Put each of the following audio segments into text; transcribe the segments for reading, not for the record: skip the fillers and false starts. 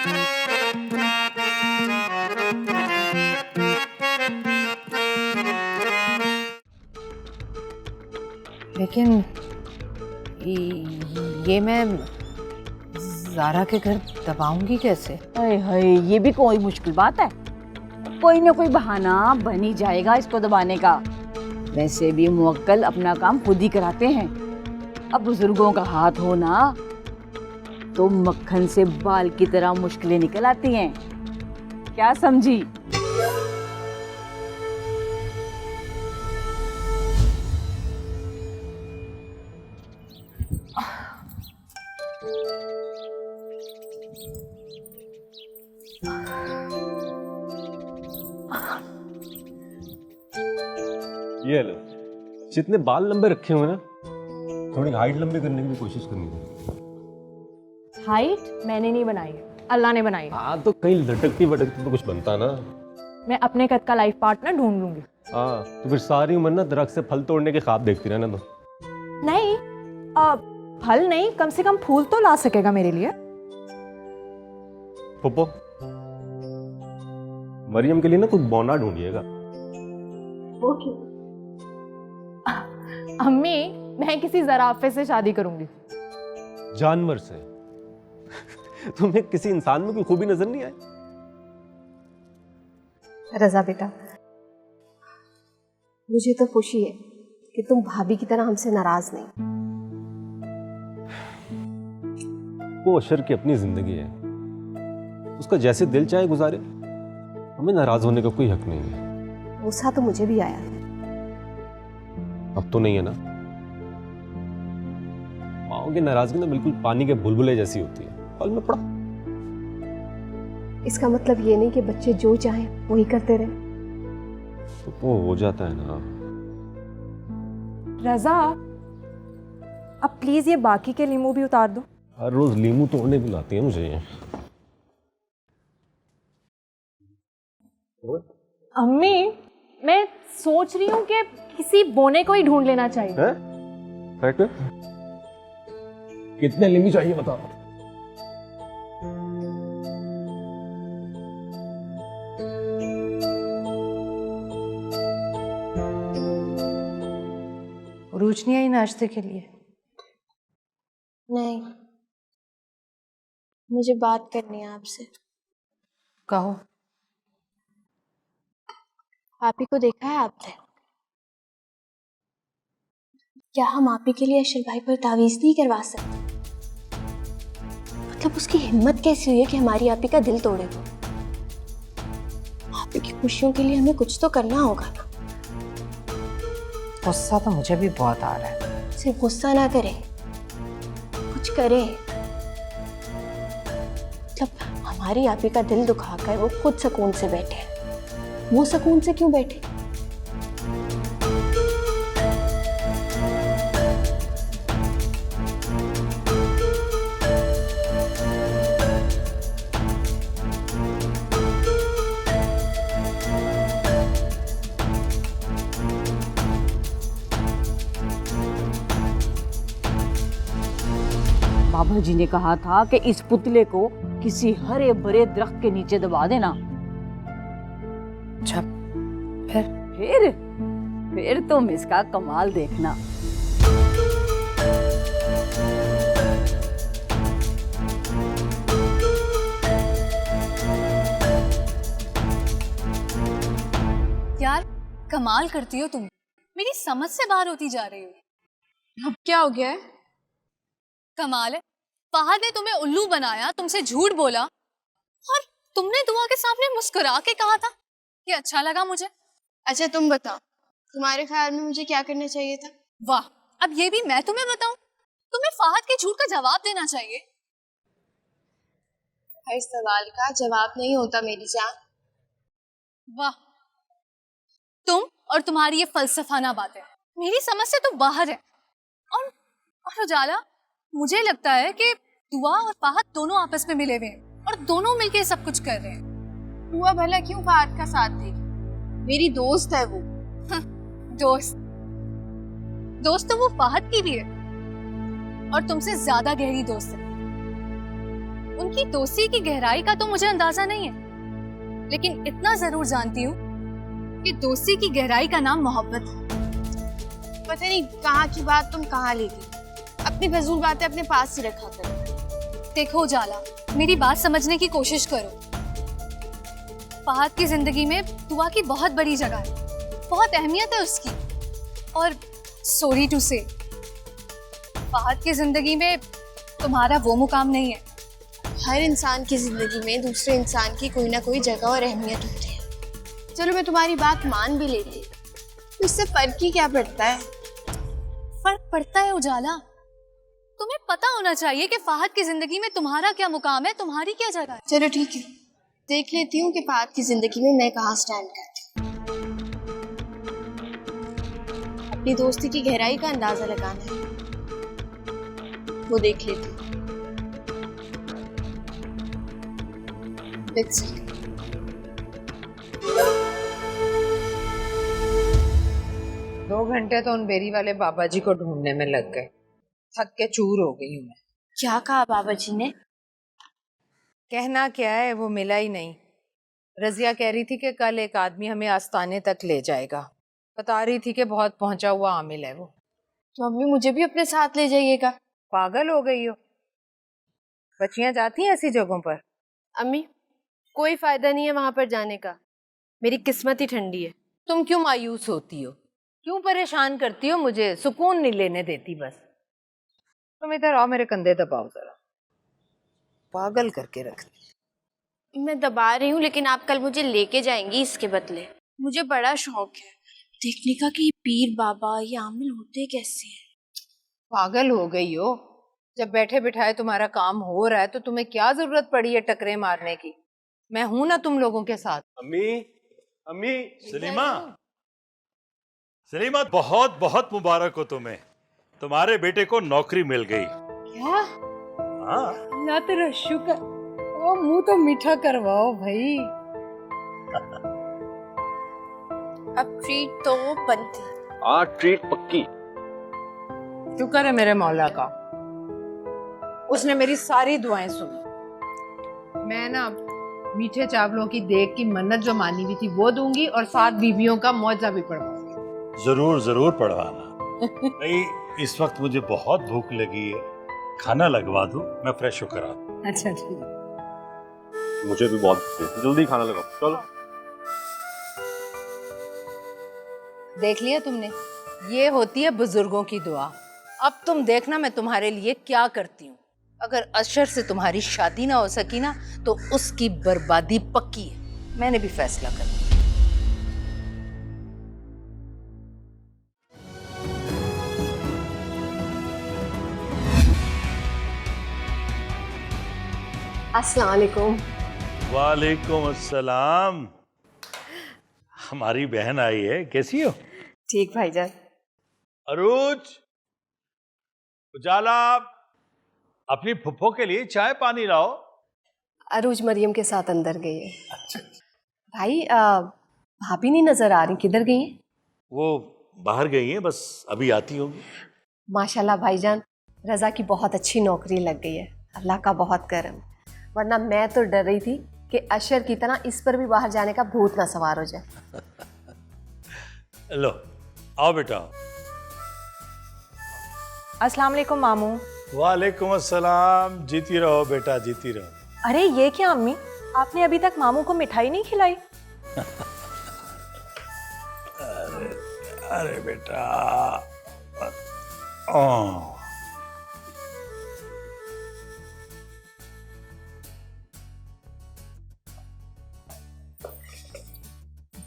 लेकिन ये मैं ज़ारा के घर दबाऊंगी कैसे? अरे हाय, ये भी कोई मुश्किल बात है। कोई ना कोई बहाना बन ही जाएगा इसको दबाने का। वैसे भी मुवक्किल अपना काम खुद ही कराते हैं। अब बुजुर्गों का हाथ हो ना तो मक्खन से बाल की तरह मुश्किलें निकल आती हैं। क्या समझी? ये लो, जितने बाल लंबे रखे हुए ना, थोड़ी हाइट लंबी करने की भी कोशिश करनी है। हाइट मैंने नहीं बनाई है, अल्लाह ने बनाई है। हाँ तो कहीं लटकती वटकती तो कुछ बनता ना। मैं अपने कद का लाइफ पार्टनर ढूंढ लूंगी। हाँ तो फिर सारी उम्र ना दरख्त से फल तोड़ने के ख्वाब देखती रहना तो। नहीं, फल नहीं, कम से कम फूल तो ला सकेगा मेरे लिए। पुप्पो, मरियम के लिए ना कुछ बौना ढूंढिएगा। ओके। अम्मी, मैं किसी जराफे से शादी करूंगी। जानवर से? तुम्हें किसी इंसान में कोई खूबी नजर नहीं आई? रजा बेटा, मुझे तो खुशी है कि तुम भाभी की तरह हमसे नाराज नहीं। वो अशर की अपनी जिंदगी है, उसका जैसे दिल चाहे गुजारे, हमें नाराज होने का कोई हक नहीं है। गुस्सा तो मुझे भी आया। अब तो नहीं है ना। माओ की नाराजगी ना बिल्कुल पानी के बुलबुले जैसी होती है, पल में पड़ा। इसका मतलब ये नहीं कि बच्चे जो चाहें वही करते रहे। तो वो हो जाता है ना। रजा, अब प्लीज ये बाकी के लीमू भी उतार दो। हर रोज लीमू तोड़ने बुलाती है मुझे ये। अम्मी, मैं सोच रही हूँ कि किसी बोने को ही ढूंढ लेना चाहिए। है? कितने लीमू चाहिए बताओ। रूज नहीं आई नाश्ते के लिए? नहीं, मुझे बात करनी है आपसे। कहो। आपी को देखा है आपने? क्या हम आपी के लिए अशर भाई पर तावीज नहीं करवा सकते? मतलब उसकी हिम्मत कैसी हुई है कि हमारी आपी का दिल तोड़े वो? आपी की खुशियों के लिए हमें कुछ तो करना होगा ना। गुस्सा तो मुझे भी बहुत आ रहा है। सिर्फ गुस्सा ना करे, कुछ करे। मतलब हमारी आपी का दिल दुखाकर वो खुद सुकून से बैठे, वो सुकून से क्यों बैठे? बाबा जी ने कहा था कि इस पुतले को किसी हरे भरे दरख्त के नीचे दबा देना। अच्छा, फिर तुम इसका कमाल देखना। यार कमाल करती हो तुम, मेरी समझ से बाहर होती जा रही हो। अब क्या हो गया है? कमाल है, फहद ने तुम्हें उल्लू बनाया, तुमसे झूठ बोला और तुमने दुआ के सामने मुस्कुरा के कहा था कि अच्छा लगा मुझे। अच्छा तुम बताओ, तुम्हारे ख्याल में मुझे क्या करना चाहिए था? वाह, अब ये भी मैं तुम्हें बताऊं? तुम्हें फहद के झूठ का जवाब देना चाहिए। हर सवाल का जवाब नहीं होता मेरी जान। वाह, तुम और तुम्हारी ये फलसफाना बातें मेरी समझ से तो बाहर है। और उजाला, मुझे लगता है कि दुआ और फहद दोनों आपस में मिले हुए हैं और दोनों मिलके सब कुछ कर रहे हैं। दुआ भला क्यों फहद का साथ देगी? मेरी दोस्त है वो। दोस्त तो वो फहद की भी है और तुमसे ज्यादा गहरी दोस्त है। उनकी दोस्ती की गहराई का तो मुझे अंदाजा नहीं है, लेकिन इतना जरूर जानती हूँ कि दोस्ती की गहराई का नाम मोहब्बत है। पता नहीं कहाँ की बात तुम कहाँ ले गई। अपनी फजूल बातें अपने पास ही रखा करो। देखो उजाला, मेरी बात समझने की कोशिश करो। फहद की जिंदगी में दुआ की बहुत बड़ी जगह है, बहुत अहमियत है उसकी। और सॉरी टू से, फहद की जिंदगी में तुम्हारा वो मुकाम नहीं है। हर इंसान की जिंदगी में दूसरे इंसान की कोई ना कोई जगह और अहमियत होती है। चलो मैं तुम्हारी बात मान भी लेती, तो इससे फर्क ही क्या पड़ता है। फर्क पड़ता है उजाला। तुम्हें पता होना चाहिए कि फहद की जिंदगी में तुम्हारा क्या मुकाम है, तुम्हारी क्या जगह है। चलो ठीक है, देख लेती हूँ कि फहद की जिंदगी में मैं कहाँ स्टैंड करती हूँ। अपनी दोस्ती की गहराई का अंदाजा लगाना है, वो देख लेती हूँ। Let's see. 2 घंटे तो उन बेरी वाले बाबा जी को ढूंढने में लग गए। थक के चूर हो गई हूँ मैं। क्या कहा बाबा जी ने? कहना क्या है, वो मिला ही नहीं। रजिया कह रही थी कि कल एक आदमी हमें आस्ताने तक ले जाएगा। बता रही थी कि बहुत पहुंचा हुआ आमिल है वो। तो अम्मी मुझे भी अपने साथ ले जाइएगा। पागल हो गई हो? बच्चियां जाती हैं ऐसी जगहों पर? अम्मी कोई फायदा नहीं है वहां पर जाने का, मेरी किस्मत ही ठंडी है। तुम क्यों मायूस होती हो, क्यों परेशान करती हो मुझे? सुकून नहीं लेने देती बस। तुम इधर आओ, मेरे कंधे दबाओ जरा। पागल करके रखती। मैं दबा रही हूँ, लेकिन आप कल मुझे लेके जाएंगी इसके बदले। मुझे बड़ा शौक है देखने का कि ये पीर बाबा ये आमिल होते कैसे हैं। पागल हो गई हो? जब बैठे बिठाए तुम्हारा काम हो रहा है तो तुम्हें क्या जरूरत पड़ी है टकरे मारने की? मैं हूं ना तुम लोगों के साथ। अम्मी, अम्मी। सलीमा, सलीमा, बहुत बहुत मुबारक हो तुम्हें। तुम्हारे बेटे को नौकरी मिल गई। क्या? हाँ, अल्लाह तेरा शुक्र। ओ मुंह तो मीठा करवाओ भाई। अब ट्रीट तो बनती। हाँ, ट्रीट पक्की। शुक्र है मेरे मौला का, उसने मेरी सारी दुआएं सुनी। मैं ना मीठे चावलों की देग की मन्नत जो मानी हुई थी वो दूंगी, और 7 बीबियों का मौजा भी पढ़वाऊंगी। जरूर जरूर पढ़वाना। नहीं, इस वक्त मुझे बहुत भूख लगी है, खाना लगवा दूं, मैं फ्रेश होकर आता हूं। अच्छा ठीक है। मुझे भी बहुत भूख है, जल्दी खाना लगाओ। चलो। देख लिया तुमने, ये होती है बुजुर्गों की दुआ। अब तुम देखना मैं तुम्हारे लिए क्या करती हूँ। अगर अशर से तुम्हारी शादी ना हो सकी ना तो उसकी बर्बादी पक्की है। मैंने भी फैसला कर लिया। अस्सलाम वालेकुम। वालेकुम अस्सलाम। हमारी बहन आई है, कैसी हो? ठीक भाईजान। अरूज, उजाला, अपनी फुफ्फो के लिए चाय पानी लाओ। अरूज मरियम के साथ अंदर गई है। अच्छा भाई, भाभी नहीं नजर आ रही, किधर गई हैं? वो बाहर गई हैं, बस अभी आती होंगी। माशाल्लाह भाईजान, रजा की बहुत अच्छी नौकरी लग गई है, अल्लाह का बहुत करम। वरना मैं तो डर रही थी कि अशर की तरह इस पर भी बाहर जाने का भूत ना सवार हो जाए। लो, आओ बेटा। अस्सलाम वालेकुम मामू। वालेकुम अस्सलाम। जीती रहो बेटा, जीती रहो। अरे ये क्या अम्मी, आपने अभी तक मामू को मिठाई नहीं खिलाई? अरे बेटा, ओ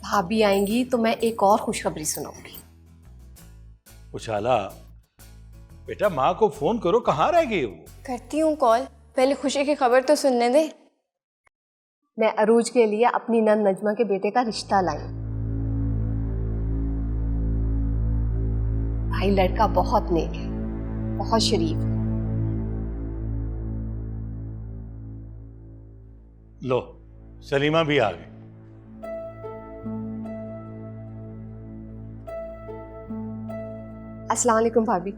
भाभी आएंगी तो मैं एक और खुशखबरी सुनाऊंगी। उछाला, बेटा माँ को फोन करो, कहाँ रह गई वो? करती हूँ कॉल, पहले खुशी की खबर तो सुनने दे। मैं अरूज के लिए अपनी नंद नजमा के बेटे का रिश्ता लाई। भाई लड़का बहुत नेक है, बहुत शरीफ है। लो, सलीमा भी आ गई। अस्सलाम वालेकुम भाभी,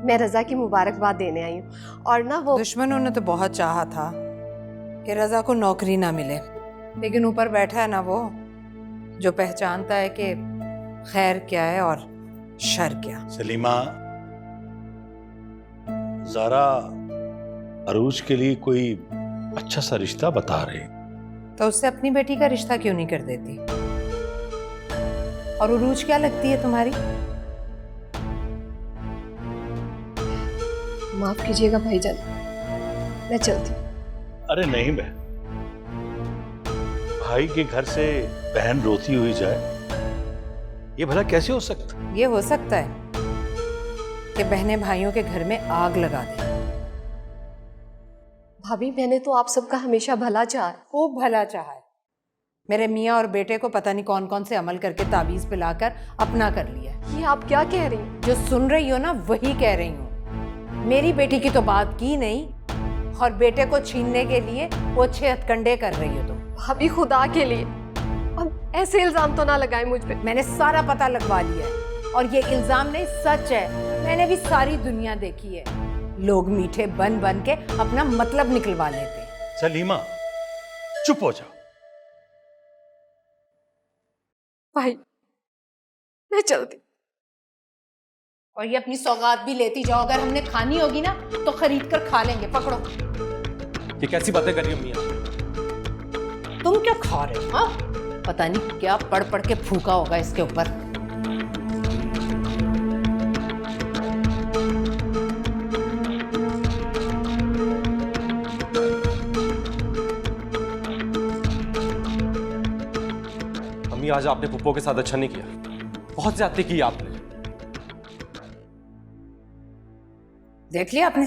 मैं रजा की मुबारकबाद देने आई हूँ। और ना वो दुश्मनों ने तो बहुत चाहा था कि रजा को नौकरी ना मिले, लेकिन ऊपर बैठा है ना वो जो पहचानता है कि खैर क्या है और शर क्या। सलीमा, ज़ारा अरूज के लिए कोई अच्छा सा रिश्ता बता रहे, तो उससे अपनी बेटी का रिश्ता क्यों नहीं कर देती? और उरूज क्या लगती है तुम्हारी? माफ कीजिएगा भाईजान, मैं चलती हूँ। अरे नहीं बहन, भाई के घर से बहन रोती हुई जाए, ये भला कैसे हो सकता? ये हो सकता है कि बहनें भाइयों के घर में आग लगा दें। भाभी, मैंने तो आप सबका हमेशा भला चाहा। खूब भला चाहा है। मेरे मियाँ और बेटे को पता नहीं कौन कौन से अमल करके ताबीज पिलाकर अपना कर लिया है। ये आप क्या कह रही हैं? जो सुन रही हो ना वही कह रही हूँ। मेरी बेटी की तो बात की नहीं और बेटे को छीनने के लिए ओछे हथकंडे कर रही हो तुम। भाभी, खुदा के लिए अब ऐसे इल्जाम तो ना लगाए मुझ पे। मैंने सारा पता लगवा लिया है और ये इल्जाम नहीं, सच है। मैंने भी सारी दुनिया देखी है। लोग मीठे बन बन के अपना मतलब निकलवा लेते। सलीमा, चुप हो जाओ। भाई, मैं चलती। और ये अपनी सौगात भी लेती जाओ। अगर हमने खानी होगी ना तो खरीद कर खा लेंगे। पकड़ो। ये कैसी बातें कर रही हो मियाँ? तुम क्या खा रहे हो? हाँ, पता नहीं क्या पढ़ पढ़ के फूका होगा इसके ऊपर। अम्मी, आज आपने पुप्पो के साथ अच्छा नहीं किया, बहुत ज्यादती की आपने। देख लिया आपने?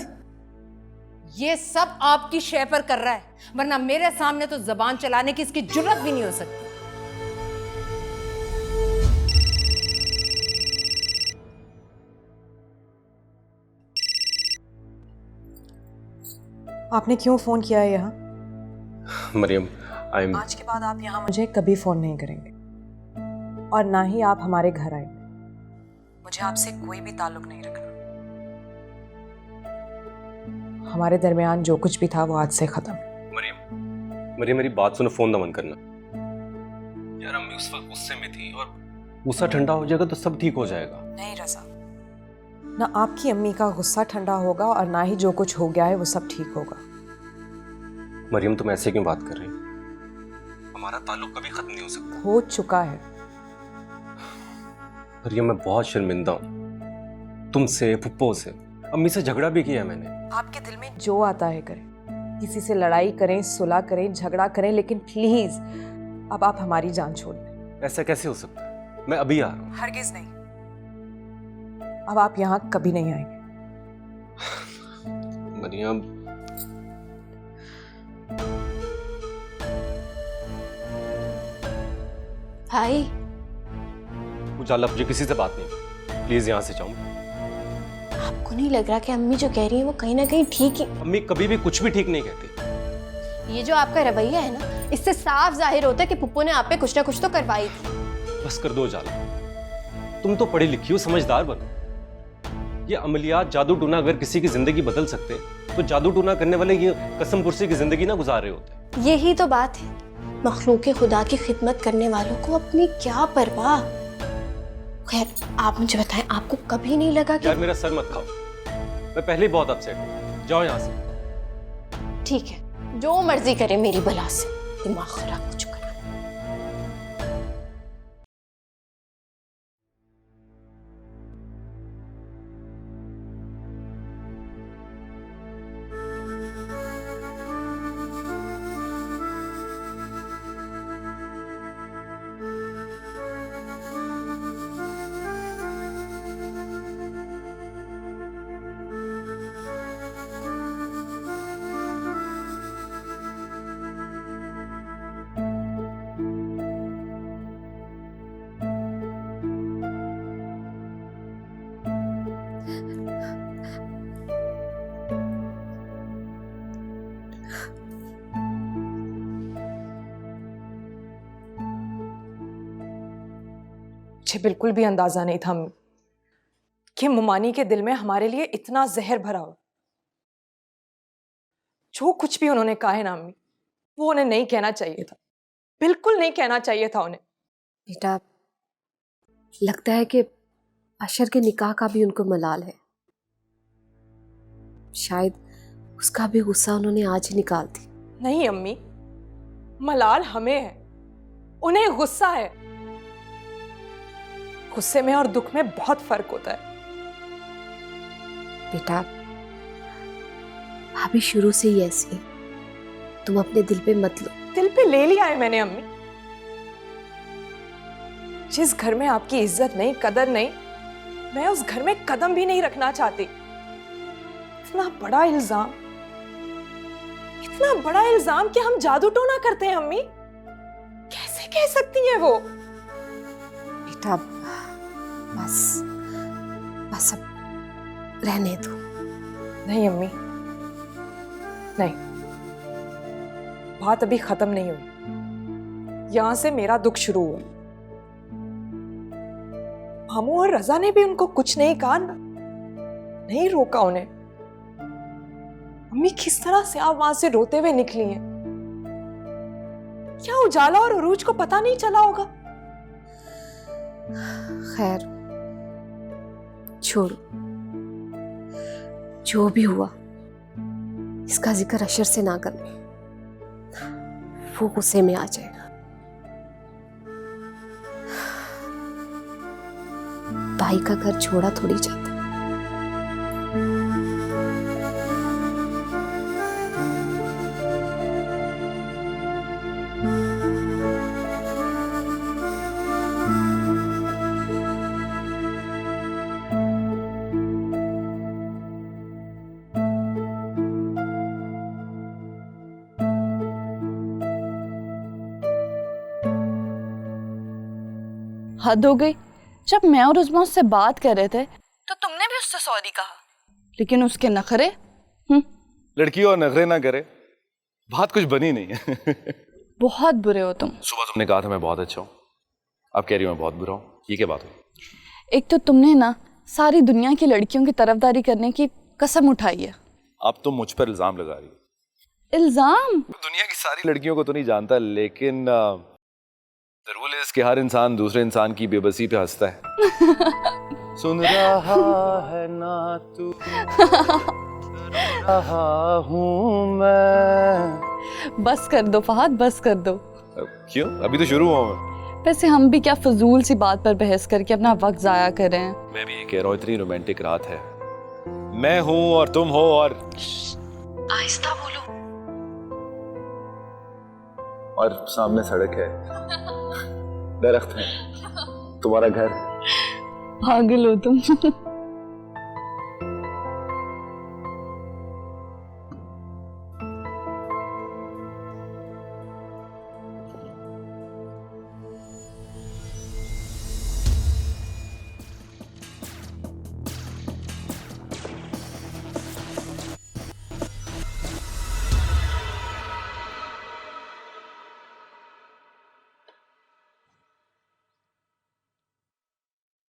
ये सब आपकी शय पर कर रहा है, वरना मेरे सामने तो जबान चलाने की इसकी जुर्रत भी नहीं हो सकती। आपने क्यों फ़ोन किया है यहाँ? Maryam, I am. आज के बाद आप यहाँ मुझे कभी फ़ोन नहीं करेंगे और ना ही आप हमारे घर आएंगे। मुझे आपसे कोई भी ताल्लुक नहीं रखना। हमारे दरमियान जो कुछ भी था वो आज से ख़त्म। मरियम, मेरी बात सुनो, फोन न बंद करना यार। अम्मी उस वक्त गुस्से में थी और गुस्सा ठंडा हो जाएगा तो सब ठीक हो जाएगा। नहीं रज़ा, ना आपकी अम्मी का गुस्सा ठंडा होगा और ना ही जो कुछ हो गया है वो सब ठीक होगा। मरियम, तुम ऐसे क्यों बात कर रही हो? हमारा ताल्लुक कभी खत्म नहीं हो सकता। हो चुका है। मरियम, मैं बहुत शर्मिंदा हूँ तुमसे, पुप्पो से, अम्मी से झगड़ा भी किया मैंने। आपके दिल में जो आता है करें, किसी से लड़ाई करें, सुलह करें, झगड़ा करें, लेकिन प्लीज अब आप हमारी जान छोड़ दें। ऐसा कैसे हो सकता है? मैं अभी आ रहा हूँ। हरगिज नहीं। अब आप यहाँ कभी नहीं आएंगे। मरियम, भाई, उजाला, मुझे किसी से बात नहीं, प्लीज यहाँ से जाओ। आपको नहीं लग रहा कि अम्मी जो कह रही है वो कहीं ना कहीं ठीक ही? अम्मी कभी भी कुछ भी ठीक नहीं कहती। ये जो आपका रवैया है ना, इससे साफ जाहिर होता है कि पुप्पो ने आप पे कुछ ना कुछ तो करवाई थी। बस कर दो उजाला, तुम तो पढ़ी लिखी हो, समझदार बनो। ये अमलियात, जादू टूना अगर किसी की जिंदगी बदल सकते तो जादू टूना करने वाले ये कसम कुर्सी की जिंदगी ना गुजार रहे होते। यही तो बात है, मखलूक खुदा की खिदमत करने वालों को अपनी क्या परवाह। खैर, आप मुझे बताएं, आपको कभी नहीं लगा कि... यार मेरा सर मत खाओ, मैं पहले ही बहुत अपसेट हूँ। जाओ यहाँ से। ठीक है, जो मर्जी करे मेरी बला से, दिमाग खराब हो चुका है। मुझे बिल्कुल भी अंदाजा नहीं था कि मुमानी के दिल में हमारे लिए इतना जहर भरा हो। जो कुछ भी उन्होंने कहा है ना अम्मी, वो उन्हें नहीं कहना चाहिए था, बिल्कुल नहीं कहना चाहिए था उन्हें। बेटा, लगता है कि अशर के निकाह का भी उनको मलाल है। शायद उसका भी गुस्सा उन्होंने आज ही निकाल दी। नहीं अम्मी, मलाल हमें है, उन्हें गुस्सा है। गुस्से में और दुख में बहुत फर्क होता है। बेटा, भाभी शुरू से ही ऐसी है, तुम अपने दिल पे मत लो। दिल पे ले लिया है मैंने अम्मी। जिस घर में आपकी इज्जत नहीं, कदर नहीं, मैं उस घर में कदम भी नहीं रखना चाहती। इतना बड़ा इल्जाम, इतना बड़ा इल्जाम कि हम जादू टोना करते हैं अम्मी, कैसे कह सकती हैं वो? बेटा बस बस अब रहने दो। नहीं अम्मी, नहीं, बात अभी खत्म नहीं हुई। यहां से मेरा दुख शुरू हुआ। मामू और रजा ने भी उनको कुछ नहीं कहा, नहीं रोका उन्हें। अम्मी किस तरह से आप वहां से रोते हुए निकली हैं? क्या उजाला और उरूज को पता नहीं चला होगा? खैर छोड़ो, जो भी हुआ इसका जिक्र अशर से ना करना, वो गुस्से में आ जाएगा। भाई का घर छोड़ा थोड़ी जाता। हद हो गई। जब मैं और उस्मा उससे बात कर रहे थे तो तुमने भी उससे सॉरी कहा, लेकिन उसके नखरे। लड़की और नखरे ना करे, बात कुछ बनी नहीं है। बहुत बुरे हो तुम। सुबह तुमने कहा था मैं बहुत अच्छा हूँ, अब कह रही हूँ मैं बहुत बुरा हूँ। ये क्या बात है? एक तो तुमने ना सारी दुनिया की लड़कियों की तरफदारी करने की कसम उठाई है। अब तुम मुझ पर इल्जाम लगा रही हो। इल्जाम? दुनिया की सारी लड़कियों को तो नहीं जानता, लेकिन रूल इज कि हर इंसान दूसरे इंसान की बेबसी पे हंसता है। सुन रहा है ना तू, रहा हूँ मैं। बस कर दो फहद, बस कर दो। क्यों? अभी तो शुरू हुआ मैं। वैसे हम भी क्या फजूल सी बात पर बहस करके अपना वक्त जाया कर रहे हैं। मैं भी ये कह रहा हूँ, इतनी रोमांटिक रात है, मैं हूँ और तुम हो, और आहिस्ता बोलो। और सामने सड़क है, दरख्त है, तुम्हारा घर। पागल हो तुम।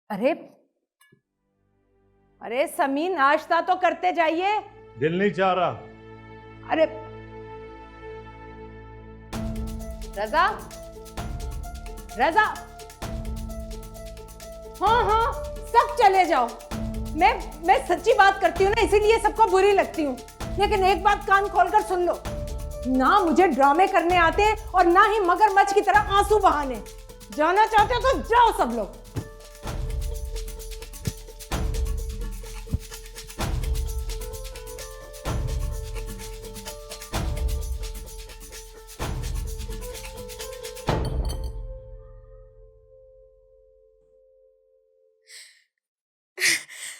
अरे अरे समीन, नाश्ता तो करते जाइए। दिल नहीं चाह रहा। अरे रजा, रजा, हाँ हाँ सब चले जाओ। मैं सच्ची बात करती हूँ ना, इसीलिए सबको बुरी लगती हूँ। लेकिन एक बात कान खोलकर सुन लो, ना मुझे ड्रामे करने आते हैं और ना ही मगरमच्छ की तरह आंसू बहाने। जाना चाहते हो तो जाओ सब लोग।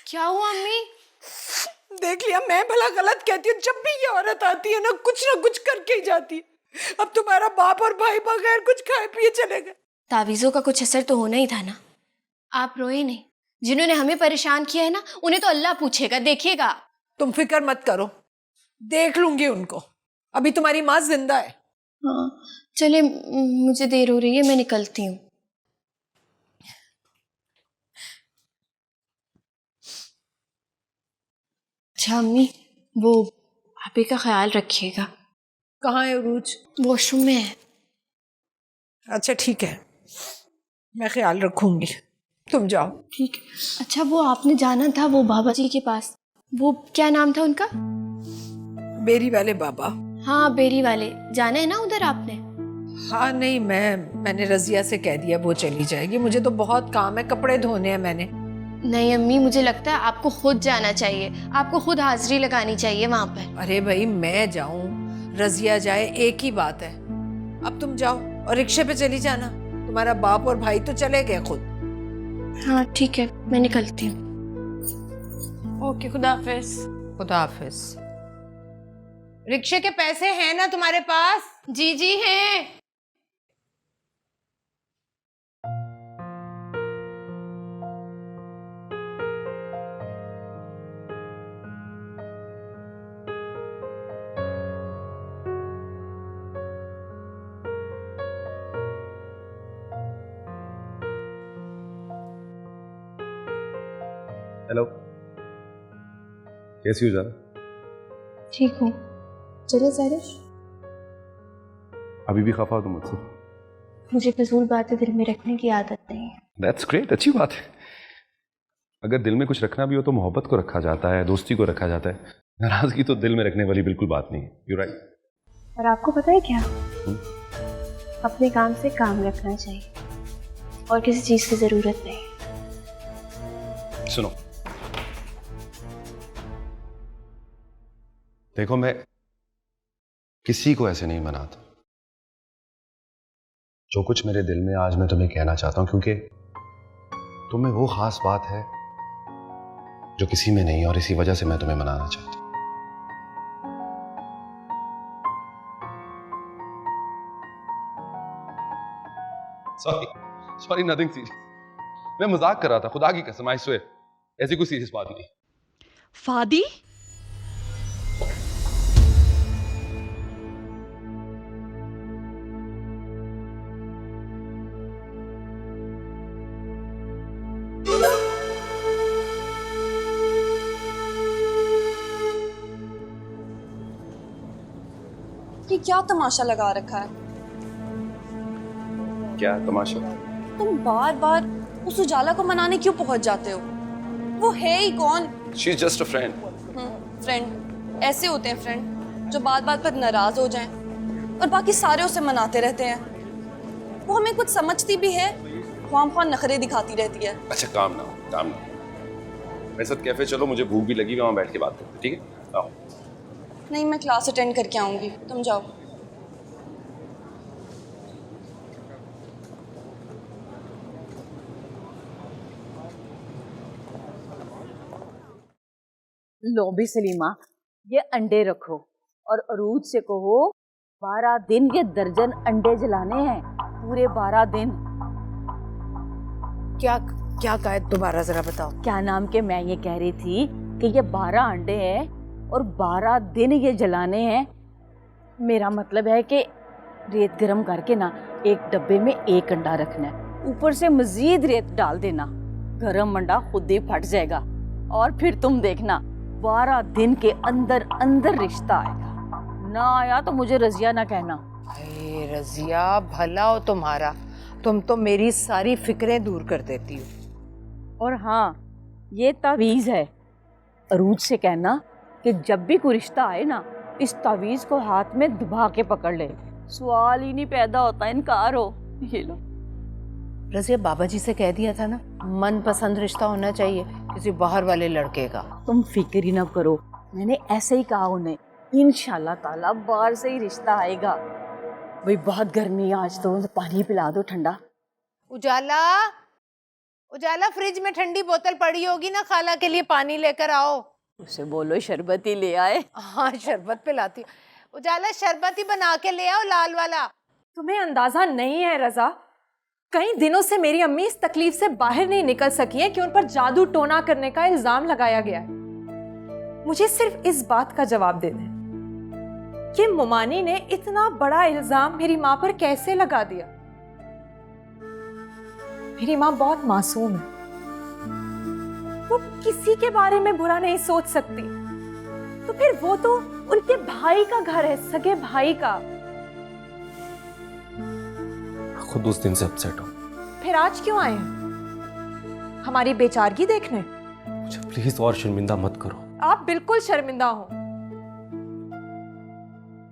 क्या हुआ अम्मी? देख लिया, मैं भला गलत कहती हूँ? जब भी ये औरत आती है ना कुछ करके ही जाती है। अब तुम्हारा बाप और भाई बगैर कुछ खाए पिए चले गए। तावीज़ों का कुछ असर तो होना ही था ना। आप रोए नहीं, जिन्होंने हमें परेशान किया है ना उन्हें तो अल्लाह पूछेगा, देखिएगा। तुम फिक्र मत करो, देख लूंगी उनको। अभी तुम्हारी माँ जिंदा है। हाँ चले, मुझे देर हो रही है, मैं निकलती हूँ। अच्छा अम्मी, वो भाभी का ख्याल रखिएगा। कहाँ है उरूज? वॉशरूम में है। अच्छा ठीक है, मैं ख्याल रखूंगी, तुम जाओ। ठीक है। अच्छा वो आपने जाना था वो बाबा जी के पास, वो क्या नाम था उनका? बेरी वाले बाबा। हाँ बेरी वाले, जाना है ना उधर आपने? हाँ नहीं, मैंने रजिया से कह दिया वो चली जाएगी, मुझे तो बहुत काम है, कपड़े धोने हैं मैंने। नहीं अम्मी, मुझे लगता है आपको खुद जाना चाहिए, आपको खुद हाजिरी लगानी चाहिए वहाँ पर। अरे भाई मैं जाऊं रजिया जाए एक ही बात है। अब तुम जाओ और रिक्शे पे चली जाना, तुम्हारा बाप और भाई तो चले गए खुद। हाँ ठीक है, मैं निकलती हूँ। ओके, खुदा हाफिज। खुदा हाफिज। रिक्शे के पैसे हैं ना तुम्हारे पास? जी जी हैं। हेलो, कैसी हो जाना? ठीक हूँ, चले सारिश। अभी भी खफा हो तुम मुझसे? मुझे फजूल बातें दिल में रखने की आदत नहीं है। दैट्स ग्रेट, अच्छी बात है। अगर दिल में कुछ रखना भी हो तो मोहब्बत को रखा जाता है, दोस्ती को रखा जाता है। नाराजगी तो दिल में रखने वाली बिल्कुल बात नहीं है। You right. और आपको पता है क्या, अपने काम से काम रखना चाहिए और किसी चीज की जरूरत नहीं। सुनो, देखो मैं किसी को ऐसे नहीं मनाता। जो कुछ मेरे दिल में आज मैं तुम्हें कहना चाहता हूं, क्योंकि तुम में वो खास बात है जो किसी में नहीं, और इसी वजह से मैं तुम्हें मनाना चाहता हूं। सॉरी नथिंग सीरियस, मैं मजाक कर रहा था, खुदा की कसम, आई स्वेयर, ऐसी कोई सीरियस बात नहीं। फादी, ये क्या तमाशा लगा रखा है? क्या तमाशा? तुम बार बार उस उजाला को मनाने क्यों पहुंच जाते हो? वो है ही कौन? She is just a friend. Friend ऐसे होते हैं फ्रेंड, जो बात बात पर नाराज हो जाएं और बाकी सारे उसे मनाते रहते हैं। वो हमें कुछ समझती भी है, ख्वाम नखरे दिखाती रहती है। अच्छा काम ना हो, काम ना हो। मेरे साथ कैफे चलो, मुझे भूख भी लगी, वहां बैठ के बात करते हैं, ठीक है? आओ। नहीं, मैं क्लास अटेंड करके आऊंगी, तुम जाओ। लो भी सलीमा, ये अंडे रखो और अरूज से कहो 12 दिन ये दर्जन अंडे जलाने हैं, पूरे 12 दिन। क्या क्या कहा है, दोबारा जरा बताओ। क्या नाम के मैं ये कह रही थी कि ये 12 अंडे हैं और 12 दिन ये जलाने हैं। मेरा मतलब है कि रेत गरम करके ना एक डब्बे में एक अंडा रखना है, ऊपर से मजीद रेत डाल देना, गरम अंडा खुद ही फट जाएगा और फिर तुम देखना 12 दिन के अंदर अंदर रिश्ता आएगा। ना आया तो मुझे रजिया ना कहना। अरे रजिया, भला हो तुम्हारा, तुम तो मेरी सारी फिक्रें दूर कर देती हो। और हाँ, ये तावीज़ है, अरूज से कहना कि जब भी कोई रिश्ता आए ना, इस तावीज़ को हाथ में दबा के पकड़ ले, सवाल ही नहीं पैदा होता इनकार हो। ये लो। रजिया, बाबा जी से कह दिया था ना, मन पसंद रिश्ता होना चाहिए किसी बाहर वाले लड़के का। तुम फिक्र ही ना करो, मैंने ऐसे ही कहा उन्हें, इंशाल्लाह ताला बाहर से ही रिश्ता आएगा। भाई बहुत गर्मी है आज, तो पानी पिला दो ठंडा। उजाला, उजाला, फ्रिज में ठंडी बोतल पड़ी होगी ना, खाला के लिए पानी लेकर आओ। उसे बोलो शरबत ही ले आए। हाँ शरबत पिलाती हूँ। उजाला, शरबत ही बना के ले आओ, लाल वाला। तुम्हें अंदाजा नहीं है रजा, कई दिनों से मेरी अम्मी इस तकलीफ से बाहर नहीं निकल सकी है कि उन पर जादू टोना करने का इल्जाम लगाया गया है। मुझे सिर्फ इस बात का जवाब दे दें कि मोमानी ने इतना बड़ा इल्जाम मेरी माँ पर कैसे लगा दिया। मेरी माँ बहुत मासूम है, वो किसी के बारे में बुरा नहीं सोच सकती, तो फिर वो तो उनके भाई का घर है, सगे भाई का। खुद उस दिन से अपसेट हूँ। फिर आज क्यों आए हैं? हमारी बेचारगी देखने? मुझे प्लीज और शर्मिंदा मत करो। आप बिल्कुल शर्मिंदा हो।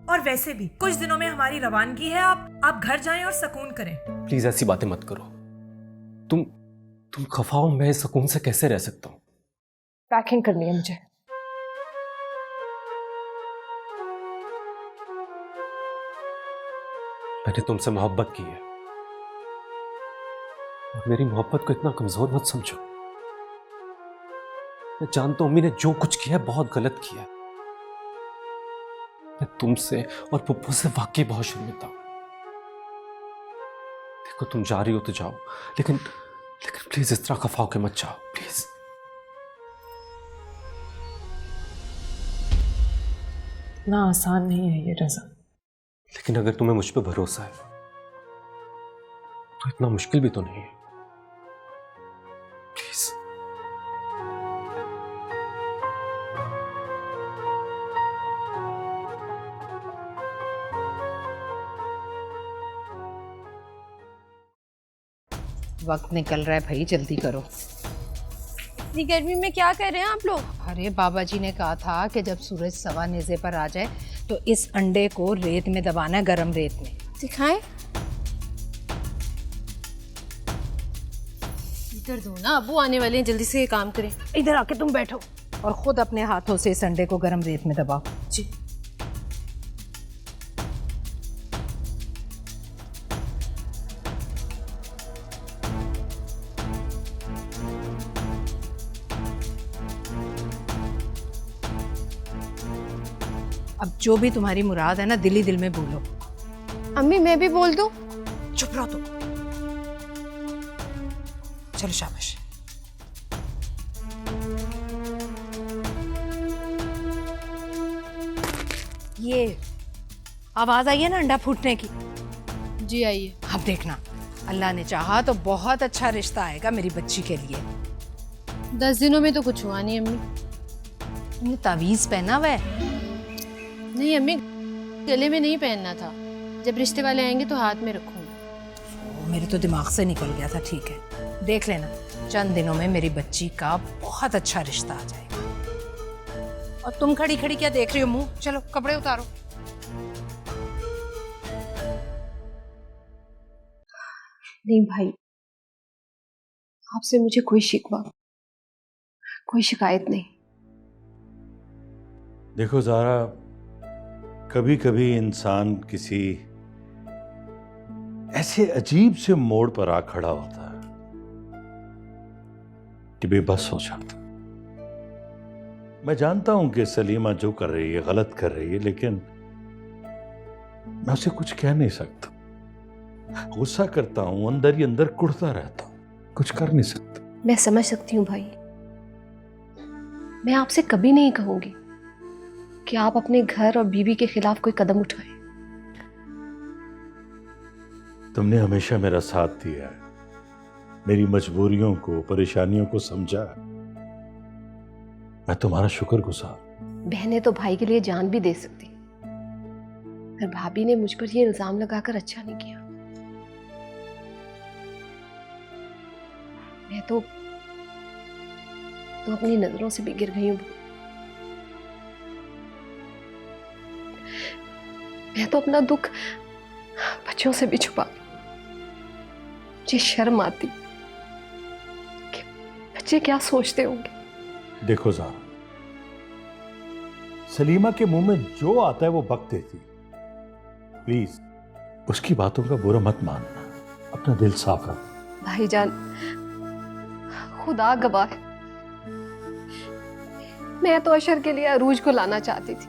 और वैसे भी कुछ दिनों में हमारी रवानगी है, आप घर जाएं और सुकून करें। प्लीज ऐसी बातें मत करो। तुम खफा हो, मैं सुकून से कैसे रह सकता हूँ? पैकिंग करनी है मुझे। मैंने तुमसे मोहब्बत की है और मेरी मोहब्बत को इतना कमजोर मत समझो। मैं जानता हूं अम्मी ने जो कुछ किया है बहुत गलत किया है। मैं तुमसे और पुप्पो से वाकई बहुत शर्मिंदा हूं। देखो तुम जा रही हो तो जाओ, लेकिन प्लीज इस तरह खफा होके मत जाओ प्लीज। इतना आसान नहीं है ये रजा। लेकिन अगर तुम्हें मुझ पे भरोसा है तो इतना मुश्किल भी तो नहीं है। प्लीज। वक्त निकल रहा है भाई, जल्दी करो। इतनी गर्मी में क्या कर रहे हैं आप लोग? अरे बाबा जी ने कहा था कि जब सूरज सवा नेज़े पर आ जाए तो इस अंडे को रेत में दबाना है, गरम रेत में। दिखाएं? इधर दो ना, अबू आने वाले हैं, जल्दी से ये काम करें। इधर आके तुम बैठो और खुद अपने हाथों से इस अंडे को गरम रेत में दबाओ। जी। अब जो भी तुम्हारी मुराद है ना, दिल ही दिल में बोलो। अम्मी मैं भी बोल दूं? चुप रहो तुम। चलो शाबाश। ये आवाज आई है ना अंडा फूटने की? जी आइए। अब देखना, अल्लाह ने चाहा तो बहुत अच्छा रिश्ता आएगा मेरी बच्ची के लिए। 10 दिनों में तो कुछ हुआ नहीं अम्मी। तुमने तावीज पहना हुआ है? नहीं अम्मी, गले में नहीं पहनना था। जब रिश्ते वाले आएंगे तो हाथ में रखूंगी। मेरे तो दिमाग से निकल गया था। ठीक है, देख लेना, चंद दिनों में मेरी बच्ची का बहुत अच्छा रिश्ता आ जाएगा। और तुम खड़ी खड़ी क्या देख रही हो मुंह? चलो कपड़े उतारो। नहीं भाई, आपसे मुझे कोई शिकवा, कोई शिकायत नहीं। देखो ज़ारा, कभी कभी इंसान किसी ऐसे अजीब से मोड़ पर आ खड़ा होता है कि बेबस हो जाता। मैं जानता हूं कि सलीमा जो कर रही है गलत कर रही है, लेकिन मैं उसे कुछ कह नहीं सकता। गुस्सा करता हूं, अंदर ही अंदर कुढ़ता रहता हूं, कुछ कर नहीं सकता। मैं समझ सकती हूँ भाई। मैं आपसे कभी नहीं कहूंगी कि आप अपने घर और बीवी के खिलाफ कोई कदम उठाएं। तुमने हमेशा मेरा साथ दिया है, मेरी मजबूरियों को, परेशानियों को समझा है। मैं तुम्हारा शुक्रगुजार। बहनें तो भाई के लिए जान भी दे सकती, पर भाभी ने मुझ पर यह इल्जाम लगाकर अच्छा नहीं किया। मैं तो अपनी नजरों से भी गिर गई हूं। मैं तो अपना दुख बच्चों से भी छुपा। मुझे शर्म आती कि बच्चे क्या सोचते होंगे। देखो ज़ारा, सलीमा के मुंह में जो आता है वो बक देती। प्लीज उसकी बातों का बुरा मत मानना, अपना दिल साफ रखो। भाईजान, खुदा गवाह है, मैं तो अशर के लिए अरूज को लाना चाहती थी,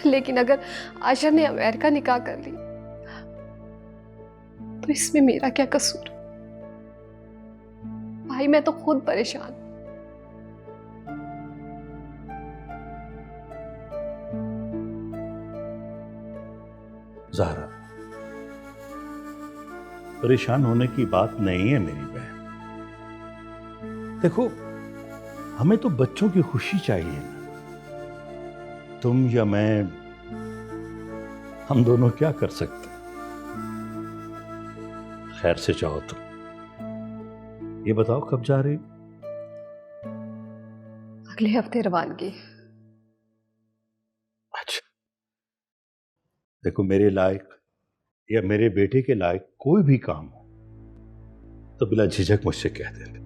लेकिन अगर अशर ने अमेरिका निकाह कर ली तो इसमें मेरा क्या कसूर? भाई मैं तो खुद परेशान। ज़ारा, परेशान होने की बात नहीं है मेरी बहन। देखो, हमें तो बच्चों की खुशी चाहिए ना। तुम या मैं, हम दोनों क्या कर सकते? खैर से चाहो तुम। ये बताओ कब जा रही? अगले हफ्ते रवानगी। अच्छा, देखो मेरे लायक या मेरे बेटे के लायक कोई भी काम हो तो बिला झिझक मुझसे कह देना।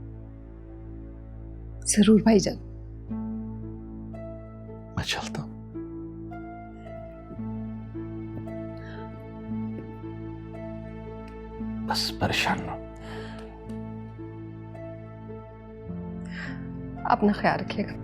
जरूर भाईजान। मैं चलता हूं। बस परेशान ना। अपना ख्याल रखिएगा।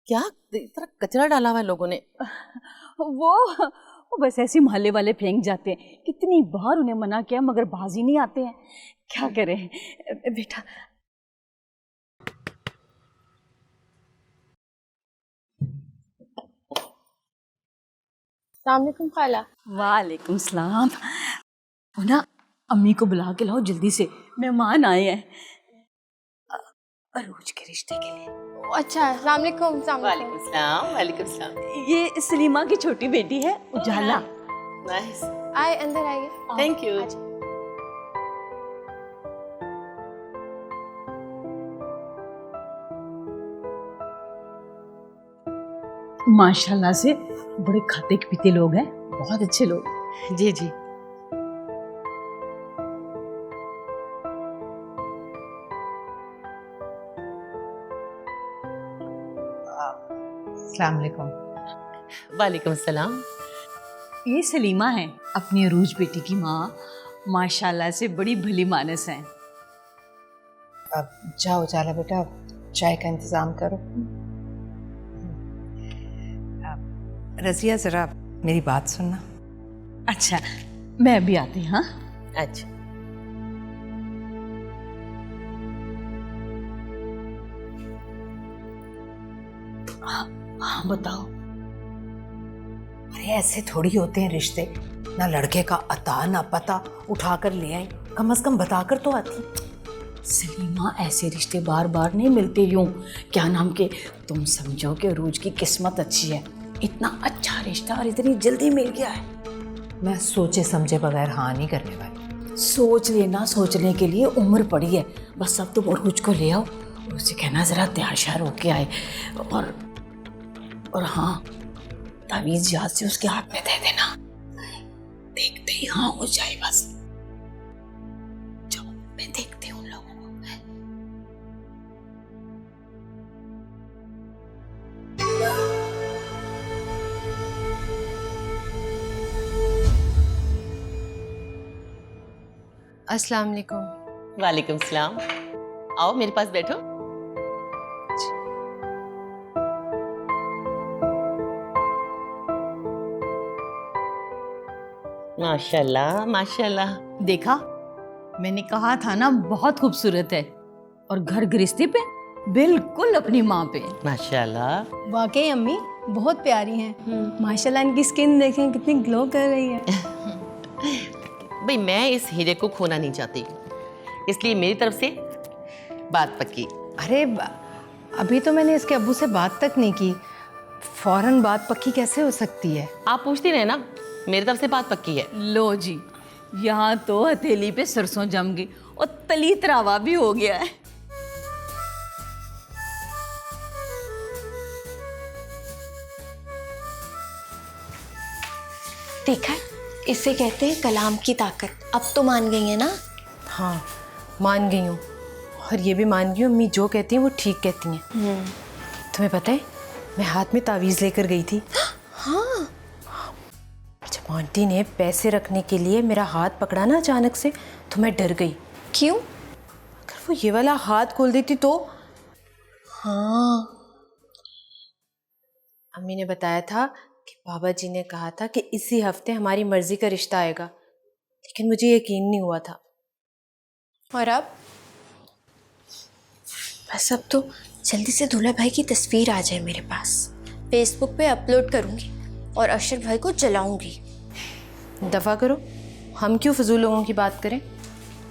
क्या इतना कचरा डाला हुआ है लोगों ने? वो बस ऐसे मोहल्ले वाले फेंक जाते हैं। कितनी बार उन्हें मना किया मगर बाज ही नहीं आते हैं। क्या करें बेटा। अस्सलामुअलैकुम खाला। वालेकुम सलाम। वो ना अम्मी को बुला के लाओ जल्दी से, मेहमान आए हैं अरूज के रिश्ते के लिए। अच्छा, अस्सलामुअलैकुम। वालेकुम सलाम। वालेकुम सलाम। ये सलीमा की छोटी बेटी है उजाला। नाइस। आए, अंदर आइए। Thank you. माशाल्लाह से बड़े खाते पीते लोग हैं, बहुत अच्छे लोग। जी जी। अस्सलाम वालेकुम। वालेकुम सलाम। ये सलीमा है अपनी अरूज बेटी की माँ। माशाल्लाह से बड़ी भली मानस हैं। अब जाओ जाला बेटा, चाय का इंतज़ाम करो। रज़िया ज़रा मेरी बात सुनना। अच्छा, मैं भी आती हूँ। हाँ अच्छा। हाँ बताओ। अरे ऐसे थोड़ी होते हैं रिश्ते, ना लड़के का अता ना पता उठा कर ले आई, कम से कम बता कर तो आती। सलीमा ऐसे रिश्ते बार बार नहीं मिलते यूं। क्या नाम के, तुम समझो कि अरूज की किस्मत अच्छी है, इतना अच्छा रिश्ता और इतनी जल्दी मिल गया है। मैं सोचे समझे बगैर हाँ नहीं करने वाली। सोच लेना, सोचने के लिए उम्र पड़ी है। बस अब तुम अरूज को ले आओ और उसे कहना जरा तैयार श्यार होके आए। और हाँ, तावीज़ याद से उसके हाथ में दे देना, देखते ही हाँ हो जाए बस। जाओ, मैं देखती हूँ उन लोगों को। अस्सलाम वालेकुम। वालेकुम सलाम। आओ मेरे पास बैठो। माशाल्लाह माशाल्लाह। देखा, मैंने कहा था ना बहुत खूबसूरत है, और घर गृहस्थी पे बिल्कुल अपनी माँ पे। माशाल्लाह। वाकई अम्मी बहुत प्यारी हैं। माशाल्लाह इनकी स्किन देखें कितनी ग्लो कर रही है। भाई मैं इस हीरे को खोना नहीं चाहती, इसलिए मेरी तरफ से बात पक्की। अरे अभी तो मैंने इसके अब्बू से बात तक नहीं की, फौरन बात पक्की कैसे हो सकती है? आप पूछती रहे ना, मेरी तरफ से बात पक्की है। लो जी, यहाँ तो हथेली पे सरसों जम गई और तली तरावा भी हो गया है। देखा, इसे कहते हैं कलाम की ताकत। अब तो मान गई है ना? हाँ मान गई हूँ, और ये भी मान गई हूँ अम्मी जो कहती हैं वो ठीक कहती हैं। तुम्हें पता है मैं हाथ में तावीज़ लेकर गई थी। हाँ। जब आंटी ने पैसे रखने के लिए मेरा हाथ पकड़ा ना अचानक से, तो मैं डर गई। क्यों? अगर वो ये वाला हाथ खोल देती तो। हाँ। अम्मी ने बताया था कि बाबा जी ने कहा था कि इसी हफ्ते हमारी मर्जी का रिश्ता आएगा, लेकिन मुझे यकीन नहीं हुआ था। और अब? बस अब तो जल्दी से दूल्हा भाई की तस्वीर आ जाए मेरे पास, फेसबुक पे अपलोड करूंगी और अशर भाई को जलाऊंगी। दफ़ा करो, हम क्यों फजूल लोगों की बात करें।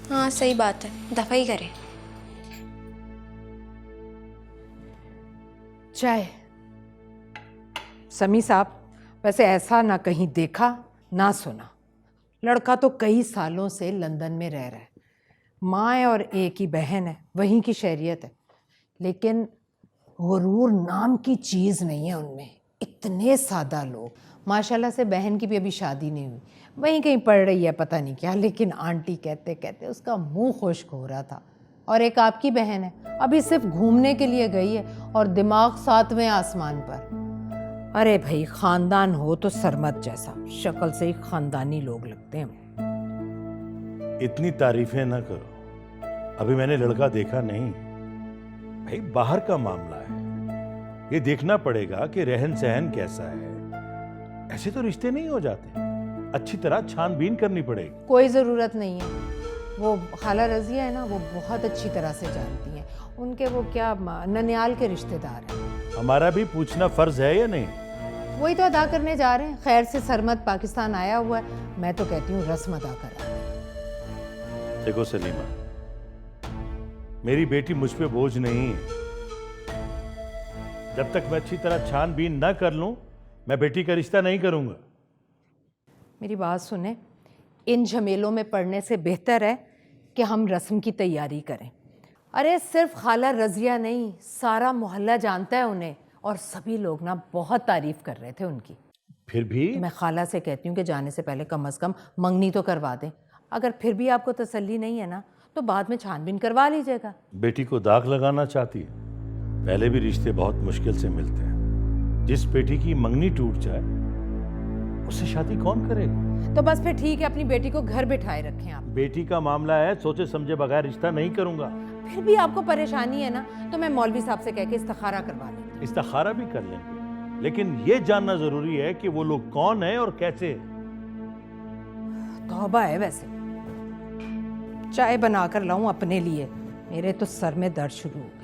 हाँ सही बात है, दफा ही करें। चाय। समी साहब, वैसे ऐसा ना कहीं देखा ना सुना। लड़का तो कई सालों से लंदन में रह रहा है, माँ है और एक ही बहन है, वहीं की शहरियत है, लेकिन गुरूर नाम की चीज़ नहीं है उनमें। इतने सादा लोग। माशाल्लाह से बहन की भी अभी शादी नहीं हुई, वहीं कहीं पढ़ रही है पता नहीं क्या, लेकिन आंटी कहते कहते उसका मुंह खुश्क हो रहा था। और एक आपकी बहन है, अभी सिर्फ घूमने के लिए गई है और दिमाग 7वें आसमान पर। अरे भाई, खानदान हो तो सरमत जैसा, शक्ल से ही खानदानी लोग लगते हैं। इतनी तारीफें ना करो, अभी मैंने लड़का देखा नहीं। भाई बाहर का मामला है, ये देखना पड़ेगा कि रहन सहन कैसा है। ऐसे तो रिश्ते नहीं हो जाते, अच्छी तरह छानबीन करनी पड़ेगी। कोई ज़रूरत नहीं है, वो खाला रज़िया है ना, वो बहुत अच्छी तरह से जानती हैं। उनके वो क्या ननियाल के रिश्तेदार हैं। हमारा भी पूछना फर्ज है या नहीं? वही तो अदा करने जा रहे हैं। खैर से सरमत पाकिस्तान आया हुआ है, मैं तो कहती हूँ रस्म अदा करा। देखो सलीमा, मेरी बेटी मुझ पे बोझ नहीं है। जब तक मैं अच्छी तरह छानबीन ना कर लूं, मैं बेटी का रिश्ता नहीं करूंगा। मेरी बात सुने, इन झमेलों में पड़ने से बेहतर है कि हम रस्म की तैयारी करें। अरे सिर्फ खाला रज़िया नहीं, सारा मोहल्ला जानता है उन्हें, और सभी लोग ना बहुत तारीफ कर रहे थे उनकी। फिर भी मैं खाला से कहती हूँ कि जाने से पहले कम से कम मंगनी तो करवा दें। अगर फिर भी आपको तसल्ली नहीं है ना, तो बाद में छानबीन करवा लीजिएगा। बेटी को दाग लगाना चाहती है? पहले भी रिश्ते बहुत मुश्किल से मिलते हैं। जिस बेटी की मंगनी टूट जाए, उससे शादी कौन करेगा? तो बस फिर ठीक है, अपनी बेटी को घर बिठाए रखें आप। बेटी का मामला है, सोचे समझे बगैर रिश्ता नहीं करूंगा। फिर भी आपको परेशानी है ना, तो मैं मौलवी साहब से कह के इस्तिखारा करवा लेंगे। इस्तिखारा भी कर लेंगे, लेकिन ये जानना जरूरी है कि वो लोग कौन है और कैसे। तौबा है वैसे। चाय बनाकर लाऊं अपने लिए? मेरे तो सर में दर्द शुरू हो गई।